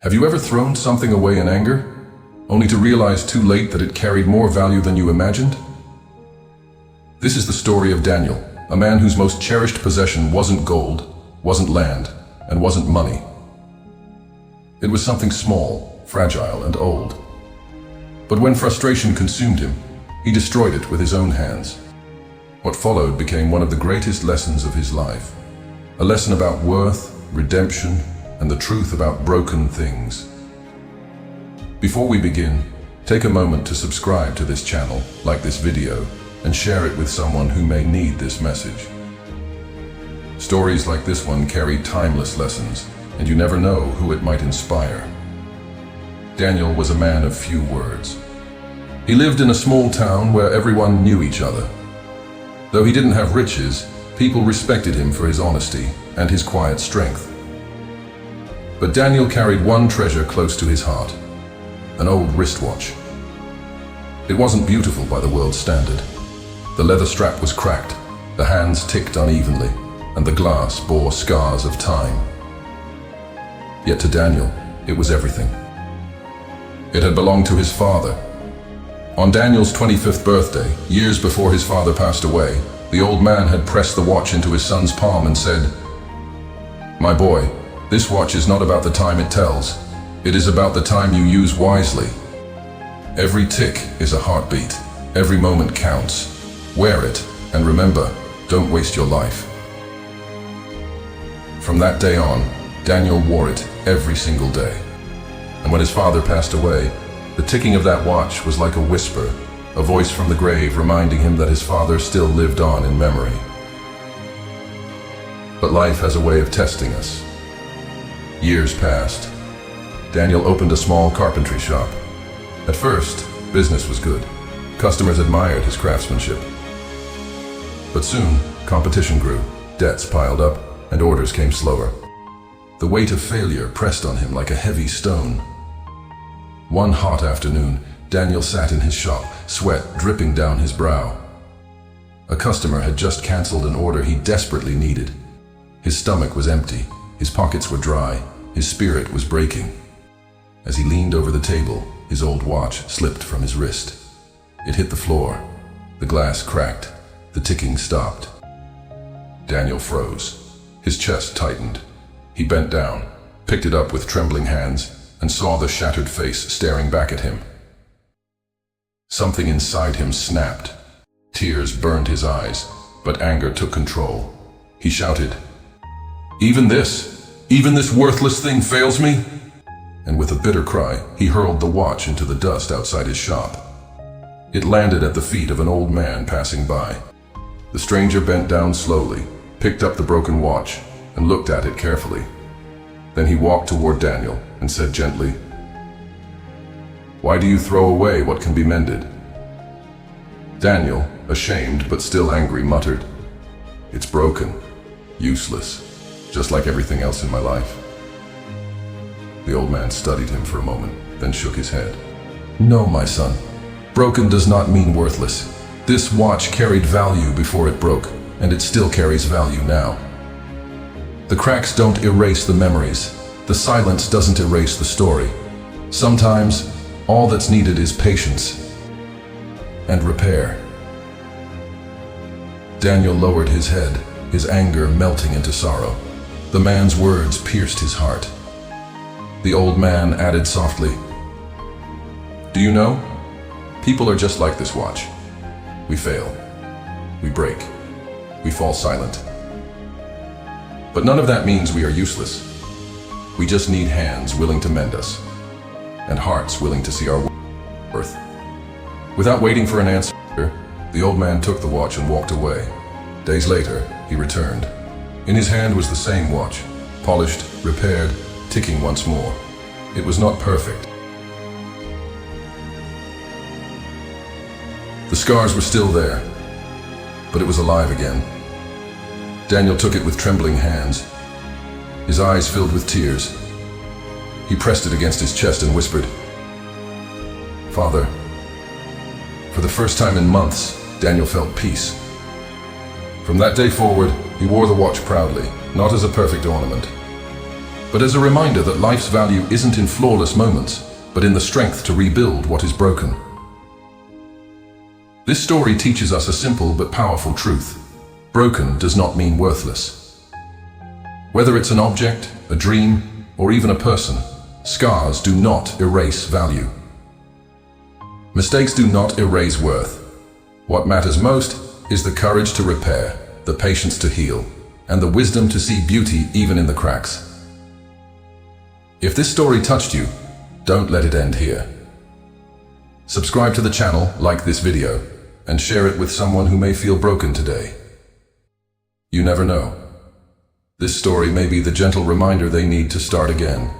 Have you ever thrown something away in anger, only to realize too late that it carried more value than you imagined? This is the story of Daniel, a man whose most cherished possession wasn't gold, wasn't land, and wasn't money. It was something small, fragile, and old. But when frustration consumed him, he destroyed it with his own hands. What followed became one of the greatest lessons of his life. A lesson about worth, redemption, and the truth about broken things. Before we begin, take a moment to subscribe to this channel, like this video, and share it with someone who may need this message. Stories like this one carry timeless lessons, and you never know who it might inspire. Daniel was a man of few words. He lived in a small town where everyone knew each other. Though he didn't have riches, people respected him for his honesty and his quiet strength. But Daniel carried one treasure close to his heart, an old wristwatch. It wasn't beautiful by the world's standard. The leather strap was cracked, the hands ticked unevenly, and the glass bore scars of time. Yet to Daniel, it was everything. It had belonged to his father. On Daniel's 25th birthday, years before his father passed away, the old man had pressed the watch into his son's palm and said, "My boy, this watch is not about the time it tells. It is about the time you use wisely. Every tick is a heartbeat. Every moment counts. Wear it, and remember, don't waste your life." From that day on, Daniel wore it every single day. And when his father passed away, the ticking of that watch was like a whisper, a voice from the grave reminding him that his father still lived on in memory. But life has a way of testing us. Years passed. Daniel opened a small carpentry shop. At first, business was good. Customers admired his craftsmanship. But soon, competition grew, debts piled up, and orders came slower. The weight of failure pressed on him like a heavy stone. One hot afternoon, Daniel sat in his shop, sweat dripping down his brow. A customer had just canceled an order he desperately needed. His stomach was empty, his pockets were dry, his spirit was breaking. As he leaned over the table, his old watch slipped from his wrist. It hit the floor. The glass cracked. The ticking stopped. Daniel froze. His chest tightened. He bent down, picked it up with trembling hands, and saw the shattered face staring back at him. Something inside him snapped. Tears burned his eyes, but anger took control. He shouted, Even this worthless thing fails me?" And with a bitter cry, he hurled the watch into the dust outside his shop. It landed at the feet of an old man passing by. The stranger bent down slowly, picked up the broken watch, and looked at it carefully. Then he walked toward Daniel and said gently, "Why do you throw away what can be mended?" Daniel, ashamed but still angry, muttered, "It's broken, useless, just like everything else in my life." The old man studied him for a moment, then shook his head. "No, my son. Broken does not mean worthless. This watch carried value before it broke, and it still carries value now. The cracks don't erase the memories. The silence doesn't erase the story. Sometimes, all that's needed is patience and repair." Daniel lowered his head, his anger melting into sorrow. The man's words pierced his heart. The old man added softly, "Do you know? People are just like this watch. We fail. We break. We fall silent. But none of that means we are useless. We just need hands willing to mend us, and hearts willing to see our worth." Without waiting for an answer, the old man took the watch and walked away. Days later, he returned. In his hand was the same watch, polished, repaired, ticking once more. It was not perfect. The scars were still there, but it was alive again. Daniel took it with trembling hands. His eyes filled with tears. He pressed it against his chest and whispered, "Father." For the first time in months, Daniel felt peace. From that day forward, he wore the watch proudly, not as a perfect ornament, but as a reminder that life's value isn't in flawless moments, but in the strength to rebuild what is broken. This story teaches us a simple but powerful truth. Broken does not mean worthless. Whether it's an object, a dream, or even a person, scars do not erase value. Mistakes do not erase worth. What matters most is the courage to repair, the patience to heal, and the wisdom to see beauty even in the cracks. If this story touched you, don't let it end here. Subscribe to the channel, like this video, and share it with someone who may feel broken today. You never know. This story may be the gentle reminder they need to start again.